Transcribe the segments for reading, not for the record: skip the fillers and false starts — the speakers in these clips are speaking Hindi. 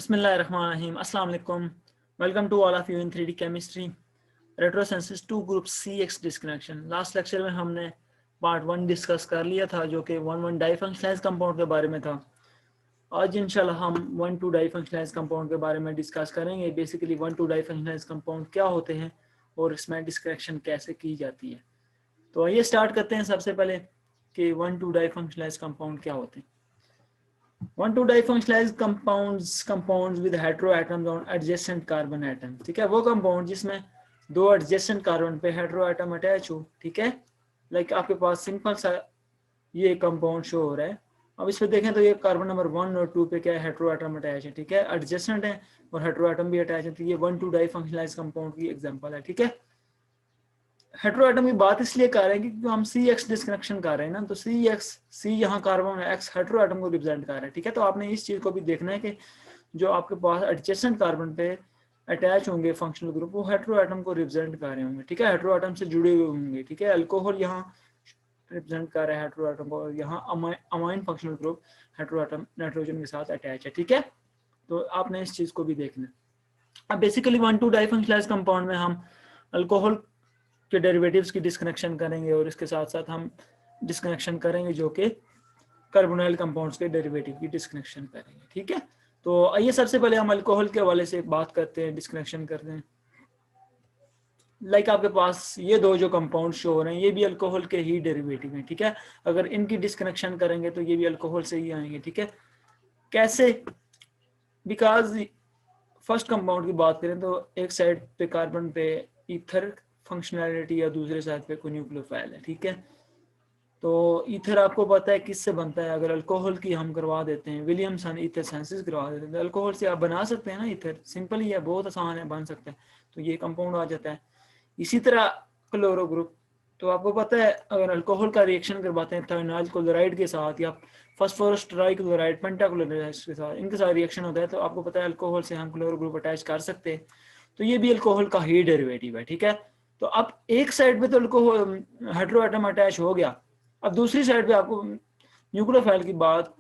Bismillahirrahmanirrahim. Assalamu alaikum. Welcome to all of you in 3D chemistry. Retrosenses 2 group CX disconnection. Last lecture में हमने पार्ट 1 डिस्कस कर लिया था जो कि 1,1 डाइफंक्शनलाइज कंपाउंड के बारे में था। आज इंशाल्लाह हम 1,2 डाइफंक्शनलाइज कंपाउंड के बारे में डिस्कस करेंगे। बेसिकली 1,2 डाइफंक्शनलाइज कंपाउंड क्या होते हैं और इसमें डिस्कनेक्शन कैसे की जाती है। तो आइए स्टार्ट करते हैं सबसे पहले कि 1,2 डाइफंक्शनलाइज कंपाउंड क्या होते हैं। 1,2 difunctionalised compounds with hetero atoms on adjacent carbon atom. ठीक है, वो कंपाउंड जिसमें दो एडजेसेंट कार्बन पे हेटेरो एटम अटैच हो। ठीक है, लाइक आपके पास सिंपल सा ये कंपाउंड शो हो रहा है। अब इस पे देखें तो ये कार्बन नंबर 1 और 2 पे क्या है, हेटेरो एटम अटैच है। ठीक है, एडजेसेंट है और हेटेरो एटम भी अटैच है। तो ये 1,2 डाइफंक्शनलाइज्ड कंपाउंड की एग्जांपल है। ठीक है, हेटेरो एटम की बात इसलिए कर रहे हैं क्योंकि हम CX डिस्कनेक्शन कर रहे हैं ना, तो C यहाँ कार्बन X हेटेरो एटम को रिप्रेजेंट कर रहा है। ठीक है, तो आपने इस चीज को भी देखना है कि जो आपके पास एडजेसेंट कार्बन पे अटैच होंगे फंक्शनल ग्रुप, वो हेटेरो एटम को रिप्रेजेंट कर रहे होंगे। ठीक है, हेटेरो एटम से जुड़े हुए होंगे। ठीक है, अल्कोहल यहाँ रिप्रेजेंट कर रहा है हेटेरो एटम को, और यहाँ amine functional group hetero atom nitrogen के साथ अटैच है। ठीक है, तो आपने इस चीज को भी देखना है। अब बेसिकली 1,2 डाइफंक्शनलाइज्ड कंपाउंड में हम अल्कोहल के डेरिवेटिव्स की डिस्कनेक्शन करेंगे और इसके साथ साथ हम डिस्कनेक्शन करेंगे जो कि कार्बोनाइल कंपाउंड्स के डेरिवेटिव की डिस्कनेक्शन करेंगे। ठीक है, तो आइए सबसे पहले हम अल्कोहल के हवाले से बात करते हैं, डिस्कनेक्शन करते हैं। लाइक आपके पास ये दो जो कंपाउंड शो हो रहे हैं ये भी अल्कोहल के ही डेरिवेटिव हैं। ठीक है, अगर इनकी डिस्कनेक्शन करेंगे तो ये भी अल्कोहल से ही आएंगे। ठीक है, कैसे? बिकॉज फर्स्ट कंपाउंड की बात करें तो एक साइड पे कार्बन पे ईथर फंक्शनैलिटी या दूसरे साइड पे कोई न्यूक्लियोफाइल है। ठीक है, तो ईथर आपको पता है किससे बनता है। अगर अल्कोहल की हम करवा देते हैं, विलियमसन ईथर सेंसिस करवा देते हैं, तो अल्कोहल से आप बना सकते हैं ना ईथर। सिंपल ही है, बहुत आसान है, बन सकता है। तो ये कंपाउंड आ जाता है। इसी तरह क्लोरो ग्रुप, तो आपको पता है अगर अल्कोहल का रिएक्शन करवाते हैं थायोनाइल क्लोराइड के साथ या फास्फोरस ट्राइक्लोराइड पेंटाक्लोराइड के साथ, इनके साथ रिएक्शन होता है, तो आपको पता है अल्कोहल से हम क्लोरो ग्रुप अटैच कर सकते हैं। तो ये भी अल्कोहल का ही डेरिवेटिव है। ठीक है, तो अब एक साइड पे तो अल्कोहल हेटेरो एटम अटैच हो गया। अब दूसरी साइड पे आपको न्यूक्लियोफाइल की बात,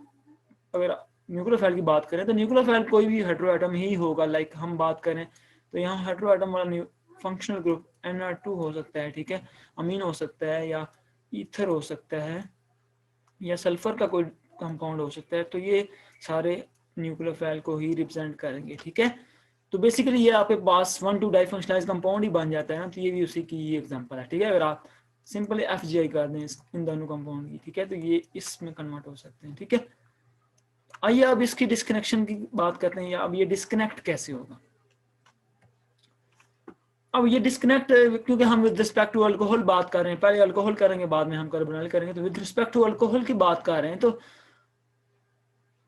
अगर न्यूक्लियोफाइल की बात करें तो न्यूक्लियोफाइल कोई भी हेटेरो एटम ही होगा। लाइक हम बात करें तो यहाँ हेटेरो एटम वाला फंक्शनल ग्रुप NR2 हो सकता है। ठीक है, अमीन हो सकता है या ईथर हो सकता है या सल्फर का कोई कंपाउंड हो सकता है। तो ये सारे न्यूक्लियोफाइल को ही रिप्रेजेंट करेंगे। ठीक है, तो बेसिकली ये आपके पास 1,2 डाइफंक्शनलाइज्ड कंपाउंड ही बन जाता है ना, तो ये भी उसी की एग्जांपल है। ठीक है, अगर आप सिंपली FGI कर दें इन दोनों कंपाउंड की, ठीक है, तो ये इसमें कन्वर्ट हो सकते हैं। ठीक है, आइए अब इसकी डिस्कनेक्शन की बात करते हैं, या अब ये डिस्कनेक्ट कैसे होगा। अब ये डिस्कनेक्ट, क्योंकि हम विद रिस्पेक्ट टू अल्कोहल बात कर रहे हैं, पहले अल्कोहल करेंगे बाद में हम कार्बोनाइल करेंगे, तो विद रिस्पेक्ट टू अल्कोहल की बात कर रहे हैं, तो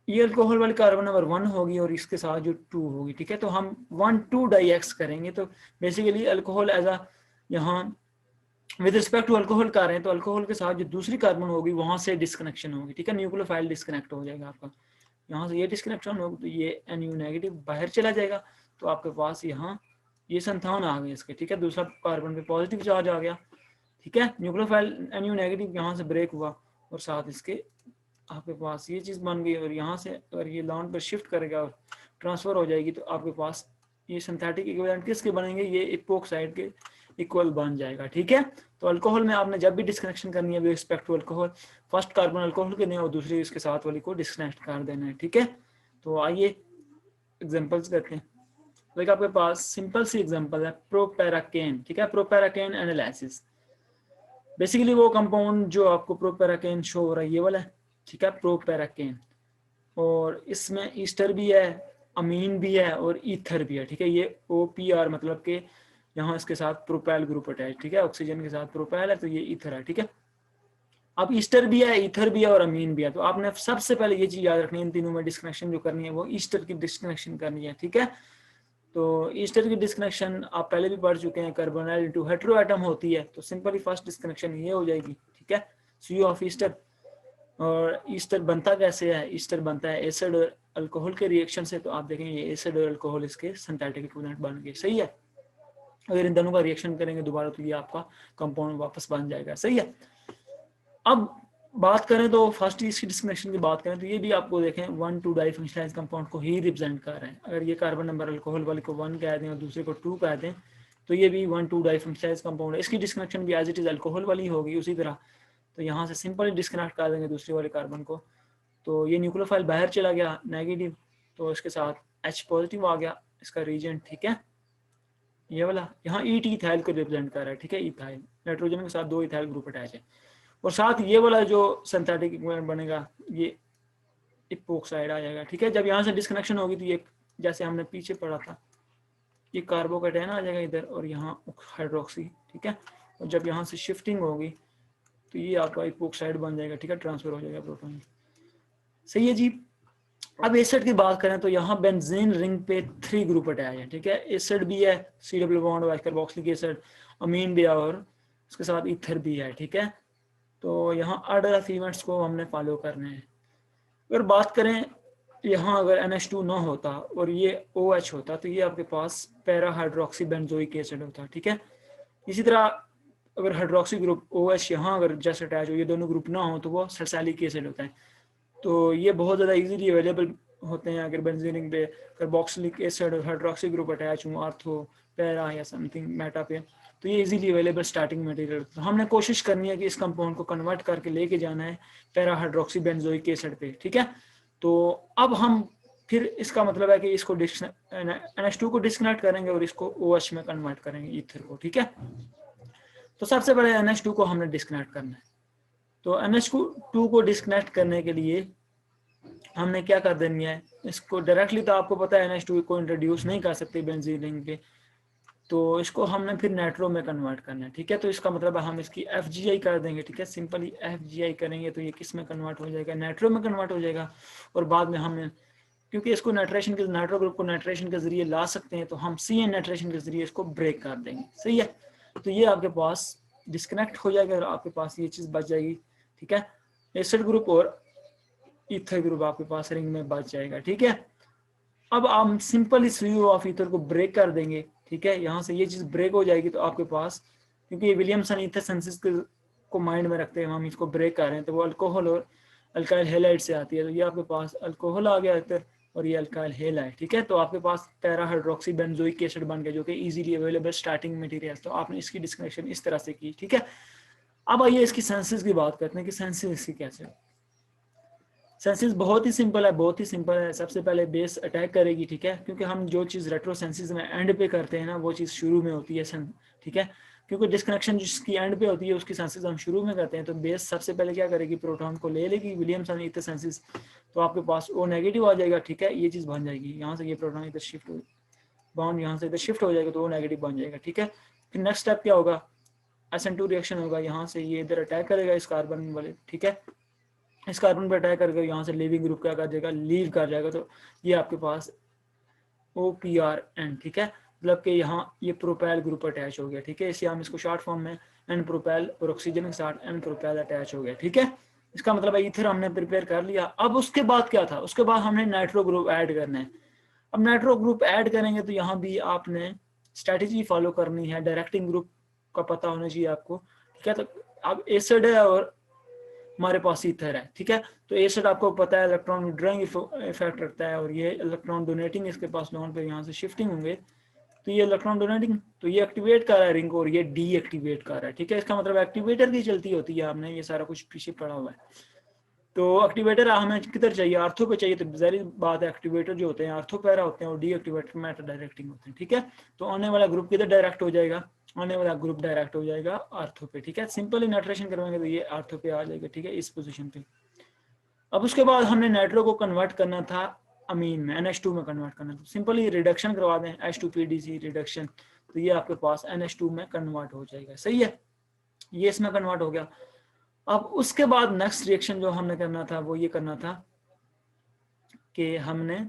ये अल्कोहल वाली कार्बन नंबर 1 होगी और इसके साथ जो 2 होगी। ठीक है, तो हम 1,2 डाइएक्स करेंगे, तो बेसिकली अल्कोहल एज अ यहाँ विद रिस्पेक्ट टू अल्कोहल कर रहे हैं, तो अल्कोहल के साथ जो दूसरी कार्बन होगी वहां से डिस्कनेक्शन होगी। ठीक है, न्यूक्लियोफाइल डिस्कनेक्ट हो जाएगा आपका, यहाँ से ये डिस्कनेक्शन होगी तो ये NU नेगेटिव बाहर चला जाएगा, तो आपके पास यहाँ ये संतान आ गए इसके। ठीक है, दूसरा कार्बन पे पॉजिटिव चार्ज आ गया। ठीक है, न्यूक्लियोफाइल NU नेगेटिव यहाँ से ब्रेक हुआ और साथ इसके आपके पास ये चीज बन गई, और यहाँ से अगर ये लॉन्ग पर शिफ्ट करेगा और ट्रांसफर हो जाएगी, तो आपके पास ये सिंथेटिक इक्विवेलेंट किसके बनेंगे, ये इपोक्साइड के इक्वल बन जाएगा। ठीक है, तो अल्कोहल में आपने जब भी डिस्कनेक्शन करनी है with respect to alcohol, first carbon alcohol के नहीं और दूसरी इसके साथ वाली को डिस्कनेक्ट कर देना है। ठीक है, तो आइए एग्जांपल्स करते हैं। लाइक आपके पास सिंपल सी एग्जांपल है प्रोपैराकेन। ठीक है, प्रोपैराकेन एनालिसिस, बेसिकली वो कंपाउंड जो आपको प्रोपैराकेन शो हो रहा है ये वाला है। ठीक है, प्रोपैराकेन, और इसमें ईस्टर भी है, अमीन भी है और ईथर भी है। ठीक है, ये OPR मतलब कि यहाँ इसके साथ प्रोपैल ग्रुप अटैच। ठीक है, ऑक्सीजन के साथ प्रोपैल है तो ये ईथर है। ठीक है, अब ईस्टर भी है, ईथर भी है और अमीन भी है, तो आपने सबसे पहले ये चीज याद रखनी है, इन तीनों में डिस्कनेक्शन जो करनी है वो ईस्टर की डिस्कनेक्शन करनी है। ठीक है, तो ईस्टर की डिस्कनेक्शन आप पहले भी पढ़ चुके हैं, कार्बोनाइल इनटू हेटेरो एटम होती है, तो सिंपली फर्स्ट डिस्कनेक्शन ये हो जाएगी। ठीक है, CO ऑफ ईस्टर, और ईस्टर बनता कैसे है, ईस्टर बनता है एसिड और अल्कोहल के रिएक्शन से, तो आप देखेंगे ये एसिड और अल्कोहल इसके सिंथेटिक इक्विवेलेंट बन गए। सही है, अगर इन दोनों का रिएक्शन करेंगे दोबारा तो ये आपका कंपाउंड वापस बन जाएगा। सही है, अब बात करें तो फर्स्ट इसकी डिस्क्रिप्शन की बात करें तो ये भी आपको देखें 1,2 डाई फंक्शनलाइज कंपाउंड को ही रिप्रेजेंट कर रहे हैं। अगर ये कार्बन नंबर अल्कोहल वाले को 1 कह दें और दूसरे को 2 कह दें तो ये भी 1,2 डाई फंक्शनलाइज कंपाउंड है। इसकी डिस्कनेक्शन भी एज इट इज अल्कोहल वाली होगी उसी तरह। तो यहाँ से सिंपली डिस्कनेक्ट कर देंगे दूसरे वाले कार्बन को, तो ये न्यूक्लियोफाइल बाहर चला गया नेगेटिव, तो इसके साथ H पॉजिटिव आ गया इसका रीजन, ठीक है। ये वाला यहाँ ईट इथाइल को रिप्रेजेंट कर रहा है, ठीक है। इथाइल नाइट्रोजन के साथ 2 इथाइल ग्रुप अटैच है, और साथ ये वाला जो सिंथेटिक इक्विवेलेंट बनेगा ये इपोक्साइड आ जाएगा, ठीक है। जब यहाँ से डिस्कनेक्शन होगी तो ये जैसे हमने पीछे पढ़ा था ये कार्बोकैटायन आ जाएगा इधर और यहाँ हाइड्रोक्सी, ठीक है। और जब यहाँ से शिफ्टिंग होगी तो ये आपका इपोक्साइड बन जाएगा, ठीक है, ट्रांसफर हो जाएगा प्रोटॉन। सही है जी। अब एसिड की बात करें तो यहाँ बेंजीन रिंग पे 3 ग्रुप अटैच है, ठीक है। एसिड भी है C double bond wise carboxylic acid, amine भी है और उसके साथ ईथर भी है, ठीक है। तो यहाँ ऑर्डर ऑफ इवेंट्स को हमने फॉलो करने हैं। अगर बात करें यहाँ अगर NH2 ना होता और ये OH होता तो ये आपके पास पैरा हाइड्रोक्सी बेंजोइक एसिड होता, ठीक है। इसी तरह अगर हाइड्रोक्सी ग्रुप OH यहाँ अगर जस्ट अटैच हो, ये दोनों ग्रुप ना हो तो वो सल्फोनिक एसिड होता है। तो ये बहुत ज़्यादा इजीली अवेलेबल होते हैं। अगर बेंजीन पे कार्बोक्सिलिक एसिड और हाइड्रोक्सी ग्रुप अटैच हो आर्थो पैरा या समथिंग मेटा पे, तो ये इजीली अवेलेबल स्टार्टिंग मटेरियल। तो हमने कोशिश करनी है कि इस कंपाउंड को कन्वर्ट करके लेके जाना है पैरा हाइड्रोक्सी बेंजोइक एसिड पे, ठीक है। तो अब हम फिर इसका मतलब है कि इसको NH2 को डिस्कनेक्ट करेंगे और इसको OH में कन्वर्ट करेंगे ईथर को, ठीक है। तो सबसे पहले NH2 को हमने डिस्कनेक्ट करना है। तो NH2 को डिस्कनेक्ट करने के लिए हमने क्या कर देनी है, इसको डायरेक्टली तो आपको पता है NH2 को इंट्रोड्यूस नहीं कर सकते बेंजीन रिंग पे, तो इसको हमने फिर नाइट्रो में कन्वर्ट करना है, ठीक है। तो इसका मतलब है हम इसकी FGI कर देंगे, ठीक है। सिंपली FGI करेंगे तो ये किस में कन्वर्ट हो जाएगा, नाइट्रो में कन्वर्ट हो जाएगा। और बाद में हमने क्योंकि इसको नाइट्रेशन के नाइट्रो ग्रुप को नाइट्रेशन के जरिए ला सकते हैं तो हम CN नाइट्रेशन के जरिए इसको ब्रेक कर देंगे, सही है। तो ये आपके पास डिस्कनेक्ट हो जाएगा और आपके पास ये चीज बच जाएगी, ठीक है। एसिड ग्रुप और ईथर ग्रुप आपके पास रिंग में बच जाएगा, ठीक है। अब हम सिंपल इस व्यू ऑफ ईथर को ब्रेक कर देंगे, ठीक है। यहाँ से ये चीज ब्रेक हो जाएगी तो आपके पास, क्योंकि ये विलियमसन ईथर सिंथेसिस को माइंड में रखते हैं हम इसको ब्रेक कर रहे हैं, तो वो अल्कोहल और अल्काइल हैलाइड से आती है। तो ये आपके पास अल्कोहल आ गया इधर और ये अल्काइल हैलाइड, ठीक है। तो आपके पास पैरा हाइड्रोक्सी बेंजोइक एसिड बन गया जो कि इजीली अवेलेबल स्टार्टिंग मटेरियल। तो आपने इसकी डिस्कनेक्शन इस तरह से की, ठीक है। अब आइए इसकी सेंसेस की बात करते हैं कि सेंसेस इसकी कैसे। सेंसिस बहुत ही सिंपल है, बहुत ही सिंपल है। सबसे पहले बेस अटैक करेगी, ठीक है, क्योंकि हम जो चीज़ रेट्रो सेंसिस में एंड पे करते हैं ना वो चीज़ शुरू में होती है, ठीक है। क्योंकि डिस्कनेक्शन जिसकी एंड पे होती है उसकी सेंसिस हम शुरू में करते हैं। तो बेस सबसे पहले क्या करेगी, प्रोटॉन को ले लेगी विलियमसन ईथर सेंसिस, तो आपके पास O नेगेटिव आ जाएगा, ठीक है। ये चीज़ बन जाएगी, यहाँ से ये प्रोटॉन इधर शिफ्ट हो, बॉन्ड यहाँ से इधर शिफ्ट हो जाएगा तो O नेगेटिव बन जाएगा, ठीक है। फिर नेक्स्ट स्टेप क्या होगा, SN2 रिएक्शन होगा, यहाँ से ये इधर अटैक करेगा इस कार्बन वाले, ठीक है। इस कार्बन पर अटैक करके यहाँ से लिविंग ग्रुप क्या कर जाएगा, लीव कर जाएगा। तो ये आपके पास OPRN, ठीक है, मतलब कि यहाँ ये प्रोपैल ग्रुप अटैच हो गया, ठीक है। इसलिए हम इसको शॉर्ट फॉर्म में N प्रोपैल और ऑक्सीजन के साथ N प्रोपैल अटैच हो गया, ठीक है। इसका मतलब है ईथर हमने प्रिपेयर कर लिया। अब उसके बाद क्या था, उसके बाद हमने नाइट्रो ग्रुप ऐड करना है। अब नाइट्रो ग्रुप ऐड करेंगे तो यहाँ भी आपने स्ट्रैटेजी फॉलो करनी है, डायरेक्टिंग ग्रुप का पता होना चाहिए आपको, ठीक है। तो अब एसिड है और हमारे पास ईथर है, ठीक है। तो एसिड आपको पता है इलेक्ट्रॉन विड्रॉइंग इफेक्ट रखता है और ये इलेक्ट्रॉन डोनेटिंग, इसके पास लोन पे यहाँ से शिफ्टिंग होंगे तो ये इलेक्ट्रॉन डोनेटिंग, तो ये एक्टिवेट कर रहा है रिंग और ये डीएक्टिवेट कर रहा है, ठीक है। इसका मतलब एक्टिवेटर की चलती होती है, आपने ये सारा कुछ पीछे पड़ा हुआ है। तो एक्टिवेटर हमें किधर चाहिए, आर्थो पे चाहिए। तो जारी बात है एक्टिवेटर जो होते हैं आर्थो पैरा होते हैं और डीएक्टिवेटर मैटर डायरेक्टिंग होते हैं, ठीक है। तो आने वाला ग्रुप किधर डायरेक्ट हो जाएगा, आने वाला ग्रुप डायरेक्ट हो जाएगा आर्थो पे, ठीक है। सिंपली नाइट्रेशन करवाएंगे तो ये आर्थो पे आ जाएगा, ठीक है, इस पोजीशन पे। अब उसके बाद हमने नाइट्रो को कन्वर्ट करना था अमीन में, NH2 में कन्वर्ट करना था। सिंपली रिडक्शन करवा दें, H2PDC रिडक्शन, तो ये आपके पास NH2 में कन्वर्ट हो जाएगा, सही है। ये इसमें कन्वर्ट हो गया। अब उसके बाद नेक्स्ट रिएक्शन जो हमने करना था वो ये करना था कि हमने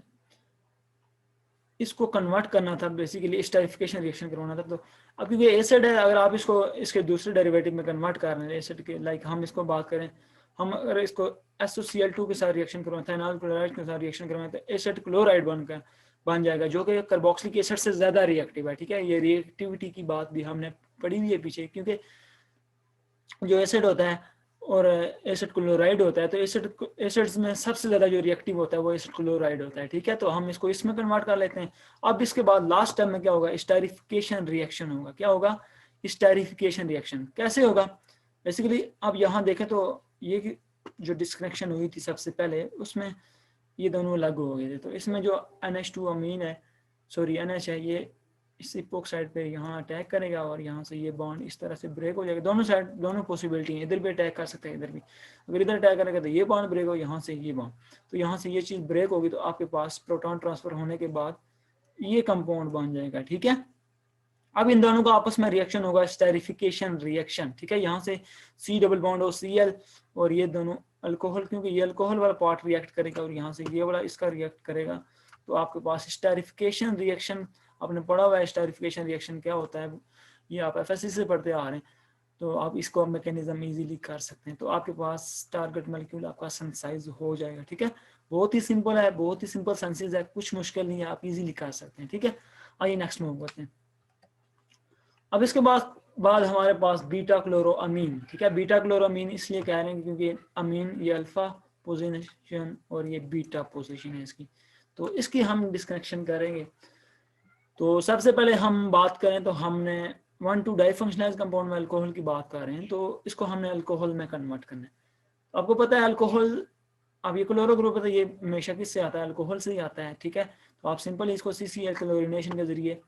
इसको कन्वर्ट करना था, बेसिकली एस्टरिफिकेशन रिएक्शन करवाना था। तो अब क्योंकि एसिड है, अगर आप इसको इसके दूसरे डेरिवेटिव में कन्वर्ट कर रहे हैं एसिड के, लाइक हम इसको बात करें, हम अगर इसको SOCl2 के साथ रिएक्शन करवाएं, फेनॉल क्लोराइड के साथ रिएक्शन करवाएं तो एसिड क्लोराइड बन जाएगा जो कि कार्बोक्सिलिक एसिड से ज्यादा रिएक्टिव है, ठीक है। ये रिएक्टिविटी की बात भी हमने पढ़ी हुई है पीछे, क्योंकि जो एसिड होता है और एसिड क्लोराइड होता है, तो एसिड्स में सबसे ज्यादा जो रिएक्टिव होता है वो एसिड क्लोराइड होता है, ठीक है। तो हम इसको इसमें कन्वर्ट कर लेते हैं। अब इसके बाद लास्ट स्टेप में क्या होगा, स्टेरिफिकेशन रिएक्शन होगा। क्या होगा, स्टेरिफिकेशन रिएक्शन कैसे होगा, बेसिकली अब यहाँ देखें तो ये जो डिस्कनेक्शन हुई थी सबसे पहले, उसमें ये दोनों अलग हो गए थे। तो इसमें जो NH2 अमीन है, सॉरी NH है, ये इस इपोक्साइड पे यहाँ अटैक करेगा और यहाँ से ये बॉन्ड इस तरह से ब्रेक हो जाएगा। दोनों साइड, दोनों पॉसिबिलिटी है, इधर भी अटैक कर सकते हैं, इधर भी। अगर इधर अटैक करेगा तो ये बॉन्ड ब्रेक हो, यहाँ से ये बॉन्ड, तो यहाँ से ये चीज़ ब्रेक होगी, तो आपके पास प्रोटॉन ट्रांसफर होने के बाद ये कंपाउंड बन जाएगा, ठीक है। अब इन दोनों का आपस में रिएक्शन होगा, स्टेरिफिकेशन रिएक्शन, ठीक है। यहाँ से C डबल बॉन्ड और Cl, और ये दोनों अल्कोहल, क्योंकि ये अल्कोहल वाला पार्ट रिएक्ट करेगा और यहाँ से ये वाला इसका रिएक्ट करेगा, तो आपके पास स्टेरिफिकेशन रिएक्शन, आपने पढ़ा हुआ है स्टेरिफिकेशन रिएक्शन क्या होता है, ये आप FSC से पढ़ते आ रहे हैं, तो आप इसको आप मैकेनिज्म इजीली कर सकते हैं। तो आपके पास टारगेट मॉलिक्यूल आपका सिंथेसाइज हो जाएगा, ठीक है। बहुत ही सिंपल है, बहुत ही सिंपल सिंथेसिस है, कुछ मुश्किल नहीं है, आप इजीली कर सकते हैं, ठीक है। आइए नेक्स्ट मूव करते हैं। अब इसके बाद हमारे पास बीटा क्लोरोअमीन, ठीक है। बीटा क्लोरोअमीन इसलिए कह रहे हैं क्योंकि अमीन ये अल्फा पोजीशन और ये बीटा पोजीशन है इसकी, तो इसकी हम डिस्कनेक्शन करेंगे। तो सबसे पहले हम बात करें तो हमने 1,2 डाइफंक्शनलाइज्ड कंपाउंड में अल्कोहल की बात कर रहे हैं, तो इसको हमने अल्कोहल में कन्वर्ट करना है। तो आपको पता है अल्कोहल, अब ये क्लोरो ग्रुप है तो ये हमेशा किससे आता है, अल्कोहल से ही आता है, ठीक है। तो आप सिंपल इसको CCl क्लोरिनेशन के जरिए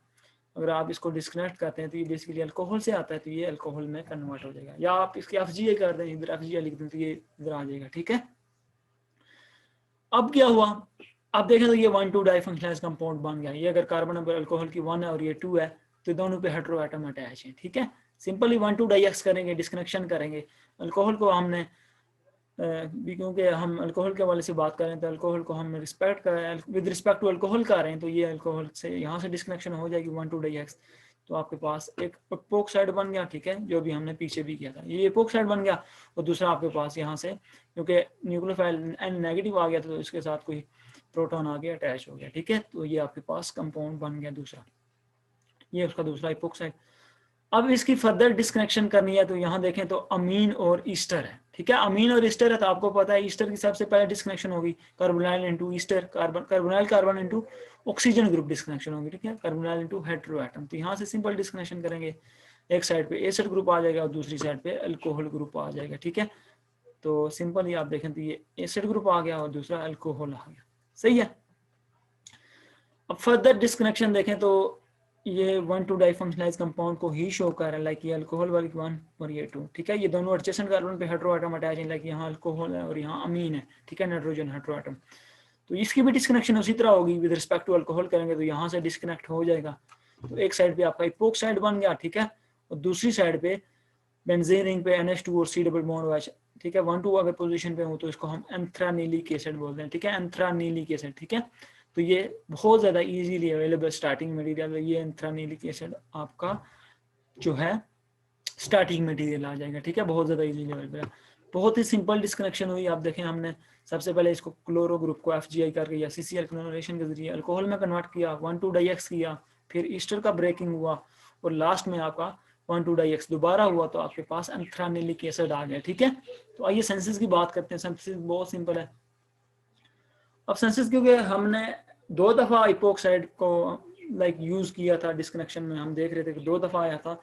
अगर आप इसको डिस्कनेक्ट करते हैं तो ये बेसिकली अल्कोहल से आता है, तो ये अल्कोहल में कन्वर्ट हो जाएगा। या आप इसकी FGA कर दें, इधर FGA लिख दें तो ये इधर आ जाएगा, ठीक है। अब क्या हुआ, आप देखें तो ये 1,2 डाइफंक्शनलाइज्ड कंपाउंड बन गया। ये अगर कार्बन नंबर अल्कोहल की 1 है और ये 2 है, तो दोनों पे हेटेरो एटम अटैच है, ठीक है। सिंपली 1,2 डाइएक्स करेंगे, डिस्कनेक्शन करेंगे। अल्कोहल को हमने भी, क्योंकि हम अल्कोहल के हवाले से बात कर रहे हैं, तो अल्कोहल को हम रिस्पेक्ट कर रहे हैं, विद रिस्पेक्ट टू अल्कोहल कर रहे हैं, तो ये अल्कोहल से यहाँ से डिस्कनेक्शन हो जाएगी 1,2 डाइएक्स, तो आपके पास एक एपोक्साइड बन गया, ठीक है, जो भी हमने पीछे भी किया था, ये एपोक्साइड बन गया। और दूसरा आपके पास यहाँ से, क्योंकि न्यूक्लियोफाइल N नेगेटिव आ गया था, तो इसके साथ कोई प्रोटॉन आगे अटैच हो गया, ठीक है। तो ये आपके पास कंपाउंड बन गया दूसरा, ये उसका दूसरा एपोक्साइड। अब इसकी फर्दर डिस्कनेक्शन करनी है, तो यहाँ देखें तो अमीन और ईस्टर है, ठीक है। अमीन और ईस्टर है, तो आपको पता है ईस्टर की सबसे पहले डिस्कनेक्शन होगी carbonyl into Easter, carbonyl carbon into oxygen group disconnection होगी, ठीक है, कार्बोनाइल इनटू हेटेरो एटम। तो यहाँ से सिंपल डिस्कनेक्शन करेंगे, एक साइड पे एसिड ग्रुप आ जाएगा और दूसरी साइड पे अल्कोहल ग्रुप आ जाएगा, ठीक है। तो सिंपल ही आप देखें तो ये एसिड ग्रुप आ गया और दूसरा अल्कोहल आ गया, सही है। अब फर्दर डिस्कनेक्शन देखें तो ये 1,2 डाइफंक्शनलाइज्ड कंपाउंड को ही शो कर रहा है, लाइक ये अल्कोहल वाली 1 और ये 2, ठीक है। ये दोनों एडजेसेंट कार्बन पे हेटेरो एटम अटैच है, लाइक यहाँ अल्कोहल है और यहाँ अमीन है, ठीक है, नाइट्रोजन हेटेरो एटम। तो इसकी भी डिस्कनेक्शन उसी तरह होगी, विद रिस्पेक्ट टू अल्कोहल करेंगे तो यहाँ से डिस्कनेक्ट हो जाएगा। तो एक साइड पे आपका इपोक्साइड बन गया, ठीक है, और दूसरी साइड पे बेंजीन रिंग पे NH2 और C डबल बॉन्ड OH, ठीक है। 1,2 अगर पोजीशन पे हो तो इसको हम एंथ्रानीलिक एसिड बोलते हैं, ठीक है, एंथ्रानीलिक एसिड, ठीक है। तो ये बहुत ज़्यादा इजीली अवेलेबल स्टार्टिंग मटेरियल है, ये एंथ्रानीलिक एसिड आपका जो है स्टार्टिंग मटेरियल आ जाएगा, ठीक है, बहुत ज़्यादा इजीली अवेलेबल है। बहुत ही सिंपल डिस्कनेक्शन हुई, आप देखें हमने सबसे पहले इसको क्लोरो ग्रुप को FGI करके या CCl क्लोरिनेशन के जरिए अल्कोहल में कन्वर्ट किया, 1,2 डाइएक्स किया, फिर ईस्टर का ब्रेकिंग हुआ और लास्ट में आपका 1,2 डाइएक्स दोबारा हुआ, तो आपके पास एंथ्रानिलिक एसिड आ गया, ठीक है। तो आइए सेंसिस की बात करते हैं। सेंसिस बहुत सिंपल है। अब सेंसिस क्योंकि हमने 2 दफा इपोक्साइड को लाइक यूज किया था डिस्कनेक्शन में, हम देख रहे थे कि 2 दफा आया था।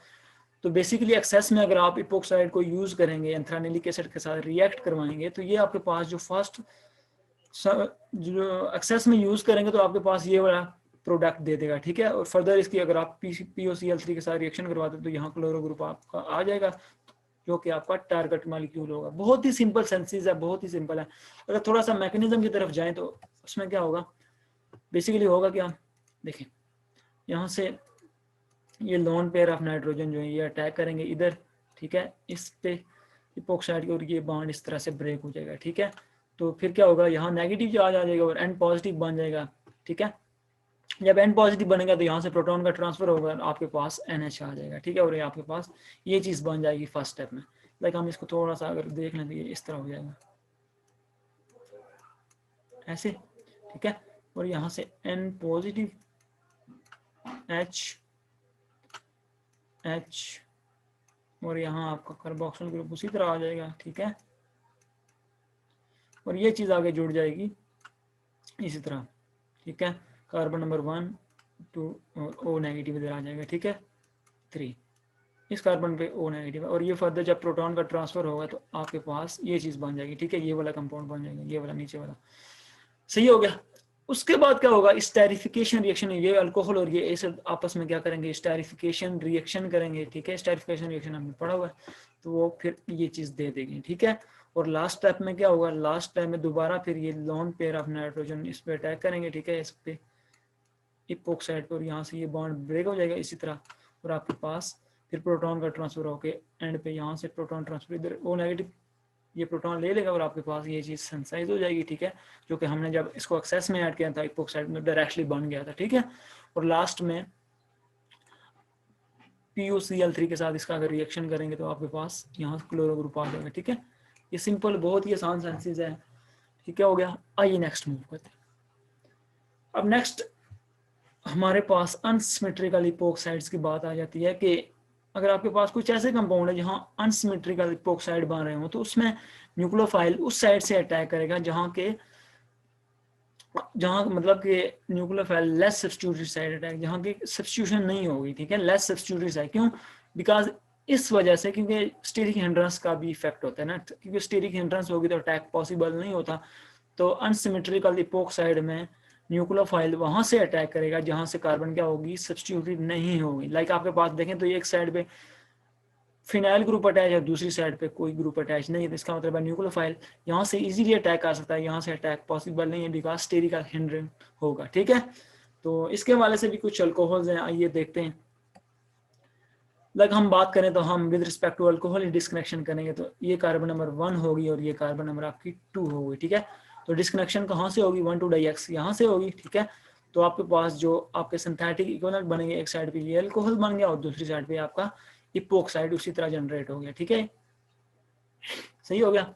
तो बेसिकली एक्सेस में अगर आप इपोक्साइड को यूज करेंगे, एंथ्रानिलिक एसिड के साथ रिएक्ट करवाएंगे, तो ये आपके पास जो फर्स्ट जो एक्सेस में यूज करेंगे तो आपके पास ये वाला प्रोडक्ट दे देगा, ठीक है। और फर्दर इसकी अगर आप POCl3 के साथ रिएक्शन करवाते हैं तो यहाँ क्लोरो ग्रुप आपका आ जाएगा, जो कि आपका टारगेट मॉलिक्यूल होगा। बहुत ही सिंपल सेंसिस है, बहुत ही सिंपल है। अगर थोड़ा सा मैकेनिज्म की तरफ जाएं तो उसमें क्या होगा, बेसिकली होगा क्या, देखें यहाँ से ये लोन पेयर ऑफ नाइट्रोजन जो है ये अटैक करेंगे इधर, ठीक है, इस पे इपोक्साइड और ये बॉन्ड इस तरह से ब्रेक हो जाएगा, ठीक है। तो फिर क्या होगा, यहाँ नेगेटिव चार्ज आ जाएगा और N पॉजिटिव बन जाएगा, ठीक है। जब N पॉजिटिव बनेगा तो यहाँ से प्रोटॉन का ट्रांसफर होगा और आपके पास NH आ जाएगा, ठीक है। और ये आपके पास ये चीज़ बन जाएगी फर्स्ट स्टेप में। लाइक हम इसको थोड़ा सा अगर देख लें तो ये इस तरह हो जाएगा ऐसे, ठीक है। और यहाँ से N पॉजिटिव H और यहाँ आपका कार्बोक्सिल ग्रुप उसी तरह आ जाएगा, ठीक है। और ये चीज़ आगे जुड़ जाएगी इसी तरह, ठीक है। कार्बन नंबर 1 2 और O नेगेटिव इधर आ जाएगा, ठीक है, 3 इस कार्बन पे O नेगेटिव है। और ये फर्दर जब प्रोटॉन का ट्रांसफर होगा तो आपके पास ये चीज़ बन जाएगी, ठीक है, ये वाला कंपाउंड बन जाएगा, ये वाला नीचे वाला। सही हो गया। उसके बाद क्या होगा, स्टेरिफिकेशन रिएक्शन, ये अल्कोहल और ये एसिड आपस में क्या करेंगे, स्टेरिफिकेशन रिएक्शन करेंगे, ठीक है। स्टेरिफिकेशन रिएक्शन हमने पढ़ा हुआ है, तो वो फिर ये चीज़ दे देगी, ठीक है। और लास्ट स्टेप में क्या होगा, लास्ट स्टेप में दोबारा फिर ये लोन पेयर ऑफ नाइट्रोजन इस पे अटैक करेंगे, ठीक है, इस पे इपोक्साइड पर, यहाँ से ये बॉन्ड ब्रेक हो जाएगा इसी तरह। और आपके पास फिर प्रोटॉन का ट्रांसफर होके एंड पे यहाँ से प्रोटॉन ट्रांसफर इधर O नेगेटिव ये प्रोटॉन ले लेगा और आपके पास ये चीज़ सेंसाइज हो जाएगी, ठीक है। जो कि हमने जब इसको एक्सेस में ऐड किया था इपोक्साइड में डायरेक्टली बन गया था, ठीक है। और लास्ट में PuCl3 के साथ इसका अगर रिएक्शन करेंगे तो आपके पास यहाँ क्लोरो ग्रुप आ जाएगा, ठीक है। ये सिंपल बहुत ही आसान सेंसेस है, ठीक है, हो गया। आइए नेक्स्ट मूव करते हैं। अब नेक्स्ट हमारे पास अनसिमेट्रिकल इपोक्साइड्स की बात आ जाती है कि अगर आपके पास कुछ ऐसे कंपाउंड है जहां अनसिमेट्रिकल इपोक्साइड बन रहे हो तो उसमें न्यूक्लियोफाइल उस साइड से अटैक करेगा जहां मतलब कि nucleophile less substituted side attack, जहां की सब्स्टिट्यूशन नहीं होगी, ठीक है, लेस सब्स्टिट्यूटेड साइड। क्यों? बिकॉज इस वजह से, क्योंकि स्टेरिक हिंड्रेंस का भी इफेक्ट होता है ना, क्योंकि स्टेरिक हिंड्रेंस होगी तो अटैक पॉसिबल नहीं होता। तो अनसिमेट्रिकल इपोक्साइड में न्यूक्लियोफाइल वहां से अटैक करेगा जहां से कार्बन क्या होगी, सब्स्टिट्यूटेड नहीं होगी। लाइक आपके पास देखें तो एक साइड पे फिनाइल ग्रुप अटैच है, दूसरी साइड पे कोई ग्रुप अटैच नहीं है, तो इसका मतलब है न्यूक्लियोफाइल यहाँ से इजीली अटैक कर सकता है, यहाँ से अटैक पॉसिबल नहीं है बिकॉज स्टेरिक हिंड्रेंस होगा, ठीक है। तो इसके हवाले से भी कुछ अल्कोहल्स हैं, आइए देखते हैं। हम बात करें तो हम with respect to alcohol disconnection करेंगे तो ये कार्बन नंबर 1 होगी और ये कार्बन नंबर आपकी 2 होगी, ठीक है। तो डिस्कनेक्शन कहाँ से होगी, 1,2-डाईएक्स यहाँ से होगी, ठीक है। तो आपके पास जो आपके सिंथेटिक इक्विवेलेंट बनेंगे, एक साइड पे ये अल्कोहल बन गया और दूसरी साइड पे आपका इपोक्साइड उसी तरह जनरेट हो गया, ठीक है। सही हो गया।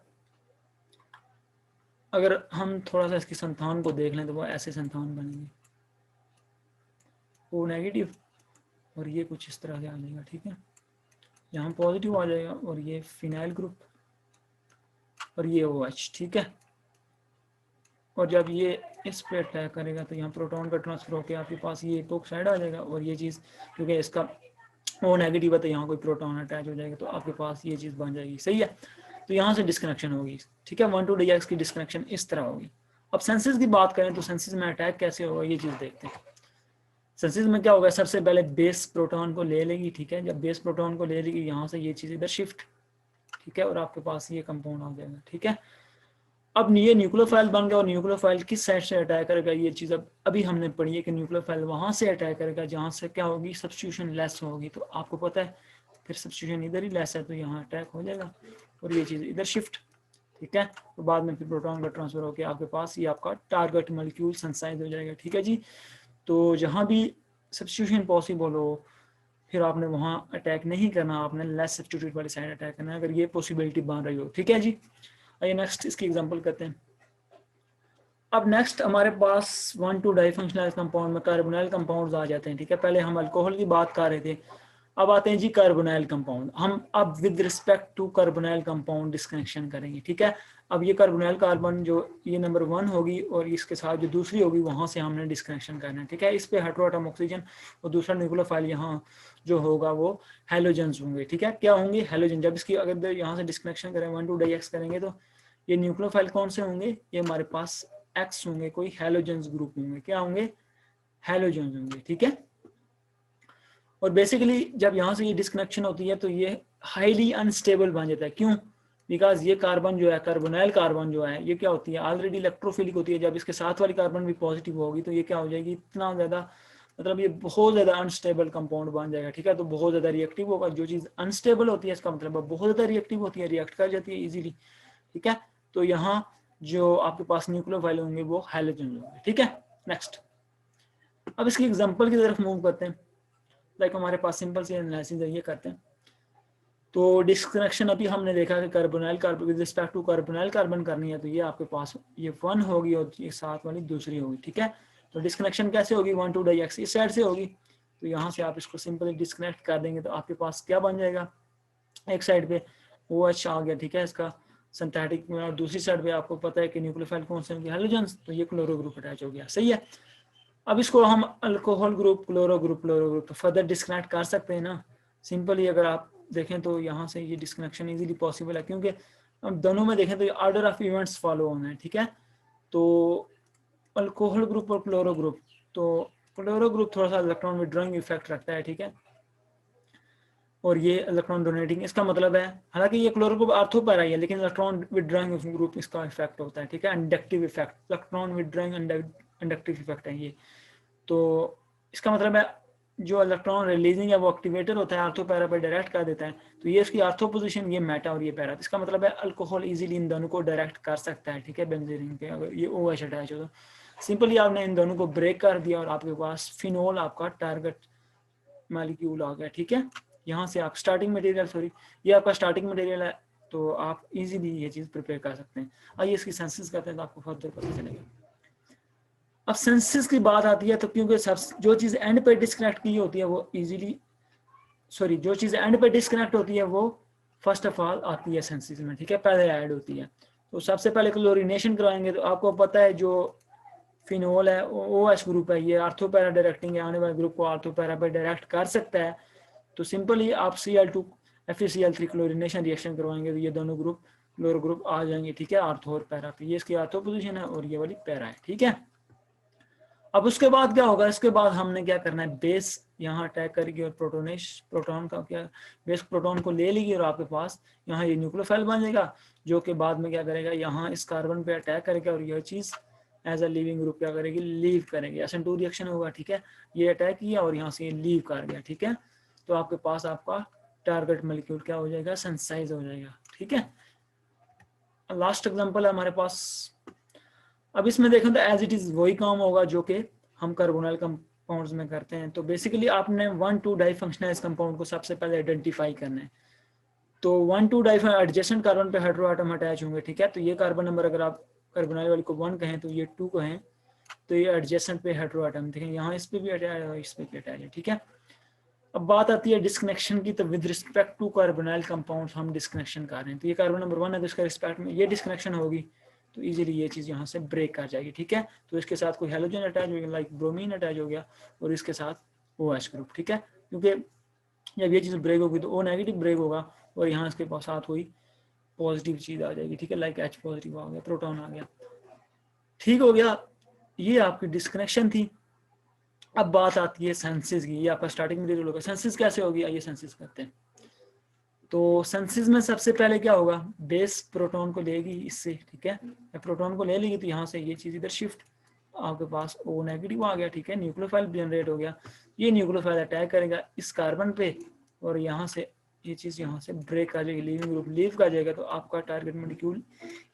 अगर हम थोड़ा सा इसकी संतान को देख लें तो वो ऐसे संतान बनेंगे, O नेगेटिव और ये कुछ इस तरह से आ जाएगा, ठीक है। यहाँ पॉजिटिव आ जाएगा और ये फिनाइल ग्रुप और ये OH, ठीक है। और जब ये इस पे अटैक करेगा तो यहाँ प्रोटॉन का ट्रांसफर होकर आपके पास ये इपोक्साइड आ जाएगा और ये चीज़ क्योंकि इसका O नेगेटिव है तो यहाँ कोई प्रोटॉन अटैच हो जाएगा तो आपके पास ये चीज़ बन जाएगी, सही है। तो यहाँ से डिस्कनेक्शन होगी, ठीक है, 1,2-डाईएक्स की डिस्कनेक्शन इस तरह होगी। अब सेंसेस की बात करें तो सेंसेस में अटैक कैसे होगा ये चीज़ देखते हैं। सेंसेस में क्या होगा, सबसे पहले बेस प्रोटॉन को ले लेगी, ठीक है। जब बेस प्रोटॉन को ले लेगी यहाँ से ये चीज़ इधर शिफ्ट, ठीक है, और आपके पास ये कंपाउंड आ जाएगा, ठीक है। अब ये न्यूक्लियोफाइल बन गया और न्यूक्लियोफाइल किस साइड से अटैक करेगा ये चीज़ अब अभी हमने पढ़ी है कि न्यूक्लियोफाइल वहाँ से अटैक करेगा जहाँ से क्या होगी, सब्स्टिट्यूशन लेस होगी। तो आपको पता है फिर सब्स्टिट्यूशन इधर ही लेस है तो यहाँ अटैक हो जाएगा और ये चीज़ इधर शिफ्ट, ठीक है। तो बाद में फिर प्रोटॉन का ट्रांसफर होकर आपके पास ये आपका टारगेट मॉलिक्यूल सेंसाइज हो जाएगा, ठीक है जी। तो जहाँ भी सब्स्टिट्यूशन पॉसिबल हो फिर आपने वहाँ अटैक नहीं करना, आपने लेस सब्स्टिट्यूट वाली साइड अटैक करना है अगर ये पॉसिबिलिटी बन रही हो, ठीक है जी। आइए नेक्स्ट इसकी एग्जांपल करते हैं। अब नेक्स्ट हमारे पास 1,2-डाईफंक्शनल कंपाउंड में कार्बोनाइल कंपाउंड्स आ जाते हैं, ठीक है। पहले हम अल्कोहल की बात कर रहे थे, अब आते हैं जी कार्बोनाइल कंपाउंड। हम अब with respect to carbonyl compound disconnection करेंगे, ठीक है। अब ये कार्बोनाइल कार्बन जो ये नंबर 1 होगी और इसके साथ जो दूसरी होगी वहां से हमने डिस्कनेक्शन करना है, ठीक है। इस पे हेटेरोएटम ऑक्सीजन और दूसरा न्यूक्लियोफाइल यहाँ जो होगा वो हैलोजेंस होंगे, ठीक है। क्या होंगे, हैलोजन। जब इसकी अगर यहाँ से डिस्कनेक्शन करें 1,2-डाईएक्स करेंगे तो ये न्यूक्लियोफाइल कौन से होंगे, ये हमारे पास एक्स होंगे, कोई हैलोजेंस ग्रुप होंगे, क्या होंगे, हैलोजेंस होंगे, ठीक है। और बेसिकली जब यहाँ से ये डिस्कनेक्शन होती है तो ये हाईली अनस्टेबल बन जाता है। क्यों? बिकॉज ये कार्बन जो है, कार्बोनाइल कार्बन जो है, ये क्या होती है, ऑलरेडी इलेक्ट्रोफिलिक होती है। जब इसके साथ वाली कार्बन भी पॉजिटिव होगी तो ये क्या हो जाएगी, इतना ज्यादा, मतलब ये बहुत ज्यादा अनस्टेबल कंपाउंड बन जाएगा, ठीक है। तो बहुत ज्यादा रिएक्टिव होगा। जो चीज अनस्टेबल होती है इसका मतलब बहुत ज्यादा रिएक्टिव होती है, रिएक्ट कर जाती है इजीली, ठीक है। तो यहाँ जो आपके पास न्यूक्लियोफाइल होंगे वो हैलोजन होंगे, ठीक है। नेक्स्ट अब इसकी एग्जांपल की तरफ मूव करते हैं। लाइक हमारे पास सिंपल सी एनालिसिस है, ये करते हैं। तो डिस्कनेक्शन अभी हमने देखा कि carbonyl carbon with respect to carbonyl carbon करनी है तो ये आपके पास ये 1 होगी और ये साथ वाली दूसरी होगी, ठीक है। तो डिस्कनेक्शन कैसे होगी, 1,2-डाईएक्स इस साइड से होगी। तो यहाँ से आप इसको सिंपली डिस्कनेक्ट कर देंगे तो आपके पास क्या बन जाएगा, एक साइड पे OH आ गया, ठीक है, इसका सिंथेटिक में, और दूसरी साइड पे आपको पता है कि न्यूक्लियोफाइल कौन से होंगे, हैलोजेंस, तो ये क्लोरो ग्रुप अटैच हो गया, सही है। अब इसको हम alcohol group, chloro group further disconnect कर सकते हैं ना, सिंपली अगर आप देखें तो यहाँ से ये डिस्कनेक्शन इजीली पॉसिबल है, क्योंकि अब दोनों में देखें तो ऑर्डर ऑफ इवेंट्स फॉलो होना है, ठीक है। तो अल्कोहल ग्रुप और क्लोरो ग्रुप, तो क्लोरो ग्रुप थोड़ा सा इलेक्ट्रॉन विड्रॉइंग इफेक्ट रखता है, ठीक है, और ये इलेक्ट्रॉन डोनेटिंग, इसका मतलब है हालांकि ये क्लोरो ग्रुप आर्थो पैरा ही है, लेकिन इलेक्ट्रॉन विड्रॉइंग ग्रुप इसका इफेक्ट होता है, ठीक है, inductive effect, electron withdrawing inductive effect है ये। तो इसका मतलब है जो इलेक्ट्रॉन रिलीजिंग है वो एक्टिवेटर होता है, आर्थो पैरा पर डायरेक्ट कर देता है, तो ये इसकी आर्थो पोजीशन, ये मेटा और ये पैरा, इसका मतलब है अल्कोहल इजीली इन दोनों को डायरेक्ट कर सकता है, ठीक है, बेंजीन के अगर ये OH अटैच हो तो सिंपली आपने इन दोनों को ब्रेक कर दिया और आपके पास फिनोल आपका टारगेट मॉलिक्यूल आ गया, ठीक है। यहाँ से आप स्टार्टिंग मटेरियल, सॉरी ये आपका स्टार्टिंग मटेरियल है, तो आप इजीली ये चीज़ प्रिपेयर कर सकते हैं। आइए इसकी सेंसिस करते हैं तो आपको फर्दर पता चलेगा। अब सेंसिस की बात आती है तो क्योंकि सब जो चीज़ एंड पे डिस्कनेक्ट की होती है वो इजीली, सॉरी जो चीज़ एंड पे डिस्कनेक्ट होती है वो फर्स्ट ऑफ ऑल आती है सेंसिस में, ठीक है, पहले ऐड होती है। तो सबसे पहले क्लोरीनेशन कराएंगे, तो आपको पता है जो फिनोल है OH ग्रुप है, ये आर्थो पैरा डायरेक्टिंग है, आने वाले ग्रुप को आर्थो पैरा पर डायरेक्ट कर सकता है, तो सिंपली आप Cl2 FeCl3 क्लोरीनेशन रिएक्शन करवाएंगे तो ये दोनों ग्रुप क्लोरो ग्रुप आ जाएंगे, ठीक है, आर्थो और पैरा पे, ये इसकी आर्थो पोजीशन है और ये वाली पैरा है, ठीक है। अब उसके बाद क्या होगा, इसके बाद हमने क्या करना है, बेस यहाँ अटैक करेगी और प्रोटॉन का क्या, बेस प्रोटॉन को ले लेगी और आपके पास यहाँ ये न्यूक्लियोफाइल बन जाएगा, जो कि बाद में क्या करेगा, यहाँ इस कार्बन पे अटैक करेगा और यह चीज एज अ लिविंग ग्रुप क्या करेगी, लीव करेगी, SN2 रिएक्शन होगा, ठीक है, ये अटैक किया और यहाँ से ये लीव कर गया, ठीक है, तो आपके पास आपका टारगेट मॉलिक्यूल क्या हो जाएगा, सिंथेसाइज हो जाएगा, ठीक है। लास्ट एग्जांपल है हमारे पास। अब इसमें देखें तो एज इट इज वही काम होगा जो कि हम कार्बोनाइल कंपाउंड्स में करते हैं। तो बेसिकली आपने 1,2 डाइफंक्शनलाइज कंपाउंड को सबसे पहले आइडेंटिफाई करना है। तो 1,2 डाइफंक्शनल एडजेसेंट कार्बन पे हेटेरो आटम अटैच होंगे, ठीक है, तो ये कार्बन नंबर अगर आप कार्बोनाइल वाले को 1 कहें तो ये 2 कहें, तो ये एडजेसेंट पे हेटेरो आटम, देखें यहाँ इस पे भी अटैच है, इस पे भी अटैच है, ठीक है। अब बात आती है डिस्कनेक्शन की, तो with respect to carbonyl compounds हम डिस्कनेक्शन कर रहे हैं, तो ये कार्बन नंबर 1 है तो इसका रिस्पेक्ट में ये डिस्कनेक्शन होगी, तो इजीली ये चीज़ यहाँ से ब्रेक कर जाएगी, ठीक है। तो इसके साथ कोई हेलोजन अटैच हो गया, लाइक ब्रोमीन अटैच हो गया, और इसके साथ OH ग्रुप, ठीक है, क्योंकि जब ये चीज़ ब्रेक होगी तो O नेगेटिव ब्रेक होगा और यहाँ इसके साथ कोई पॉजिटिव चीज़ आ जाएगी, ठीक है, लाइक H पॉजिटिव आ गया, प्रोटॉन आ गया, ठीक हो गया। ये आपकी डिस्कनेक्शन थी। अब बात आती है सेंसिस की, ये आपका स्टार्टिंग मटेरियल होगा। सेंसिस कैसे होगी, आइए सेंसिस करते हैं। तो सेंसिस में सबसे पहले क्या होगा, बेस प्रोटॉन को लेगी इससे, ठीक है, प्रोटॉन को ले लेगी तो यहाँ से ये चीज़ इधर शिफ्ट, आपके पास O नेगेटिव आ गया, ठीक है, न्यूक्लियोफाइल जनरेट हो गया, ये न्यूक्लियोफाइल अटैक करेगा इस कार्बन पे और यहाँ से ये चीज़ यहाँ से ब्रेक आ जाएगी, लिविंग ग्रुप लीव कर जाएगा, तो आपका टारगेट मॉलिक्यूल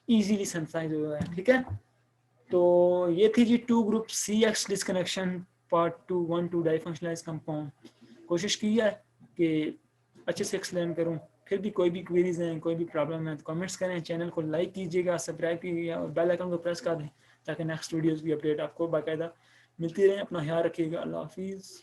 इजीली सिंथेसाइज हो गया, ठीक है। तो ये थी जी 2 group CX disconnection part 2 1,2 difunctionalised compound. कोशिश की है कि अच्छे से एक्सप्लेन करूं, फिर भी कोई भी क्वेरीज हैं, कोई भी प्रॉब्लम है तो कमेंट्स करें, चैनल को लाइक कीजिएगा, सब्सक्राइब कीजिएगा और बेल आइकन को प्रेस कर दें ताकि नेक्स्ट वीडियोस की अपडेट आपको बाकायदा मिलती रहे। अपना ख्याल रखिएगा, अल्लाह हाफिज़।